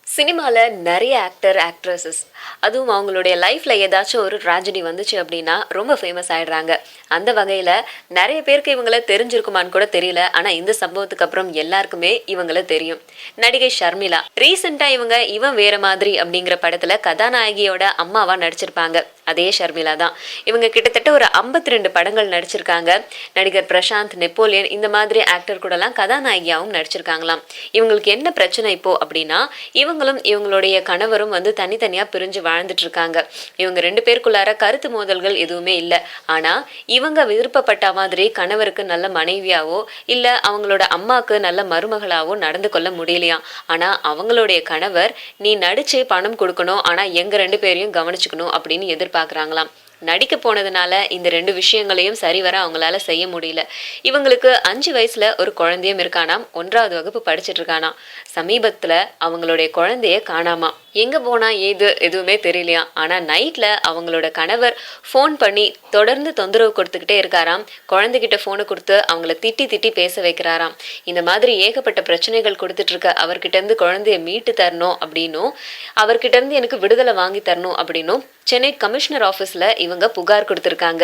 சினிமால நிறைய actor, actresses அதுவும் அவங்களுடைய லைஃப்ல ஏதாச்சும் ஒரு ட்ராஜடி வந்துச்சு அப்படின்னா ரொம்ப ஃபேமஸ் ஆயிடுறாங்க. அந்த வகையில நிறைய பேருக்கு இவங்கள தெரிஞ்சிருக்குமான்னு கூட தெரியல. ஆனா இந்த சம்பவத்துக்கு அப்புறம் எல்லாருக்குமே இவங்கள தெரியும். நடிகை ஷர்மிளா. ரீசெண்டா இவங்க "இவன் வேற மாதிரி" அப்படிங்கிற படத்துல கதாநாயகியோட அம்மாவா நடிச்சிருப்பாங்க. அதே ஷர்மிளா தான். இவங்க கிட்டத்தட்ட ஒரு 52 படங்கள் நடிச்சிருக்காங்க. நடிகர் பிரசாந்த், நெப்போலியன் இந்த மாதிரி ஆக்டர் கூடலாம் கதாநாயகியாவும் நடிச்சிருக்காங்களாம். இவங்களுக்கு என்ன பிரச்சனை இப்போ அப்படின்னா, இவங்களும் இவங்களுடைய கணவரும் வந்து தனித்தனியா பிரிஞ்சு வாழ்ந்துட்டு இருக்காங்க. இவங்க 2 பேருக்குள்ளார கருத்து மோதல்கள் எதுவுமே இல்ல. ஆனா இவங்க விருப்பப்பட்ட மாதிரி கணவருக்கு நல்ல மனைவியாவோ இல்ல அவங்களோட அம்மாக்கு நல்ல மருமகளாவோ நடந்து கொள்ள முடியலையாம். ஆனா அவங்களுடைய கணவர் "நீ நடிச்சு பணம் கொடுக்கணும், ஆனா எங்க 2 பேரையும் கவனிச்சுக்கணும்" அப்படின்னு எதிர்பார்க்கறாங்களாம். நடிக்க போனதுனால இந்த 2 விஷயங்களையும் சரிவர அவங்களால செய்ய முடியல. இவங்களுக்கு 5 வயசுல ஒரு குழந்தையும் இருக்கானாம். 1வது வகுப்பு படிச்சிட்டு இருக்கானாம். சமீபத்துல அவங்களுடைய குழந்தைய காணாமாம். எங்க போனா ஏது எதுவுமே தெரியலையாம். ஆனா நைட்ல அவங்களோட கணவர் ஃபோன் பண்ணி தொடர்ந்து தொந்தரவு கொடுத்துக்கிட்டே இருக்காராம். குழந்தைகிட்ட ஃபோனை கொடுத்து அவங்கள திட்டி திட்டி பேச வைக்கிறாராம். இந்த மாதிரி ஏகப்பட்ட பிரச்சனைகள் கொடுத்துட்டு இருக்க அவர்கிட்ட இருந்து குழந்தைய மீட்டு தரணும் அப்படின்னும், அவர்கிட்ட இருந்து எனக்கு விடுதலை வாங்கி தரணும் அப்படின்னும் சென்னை கமிஷனர் ஆபீஸ்ல இவங்க புகார் கொடுத்திருக்காங்க.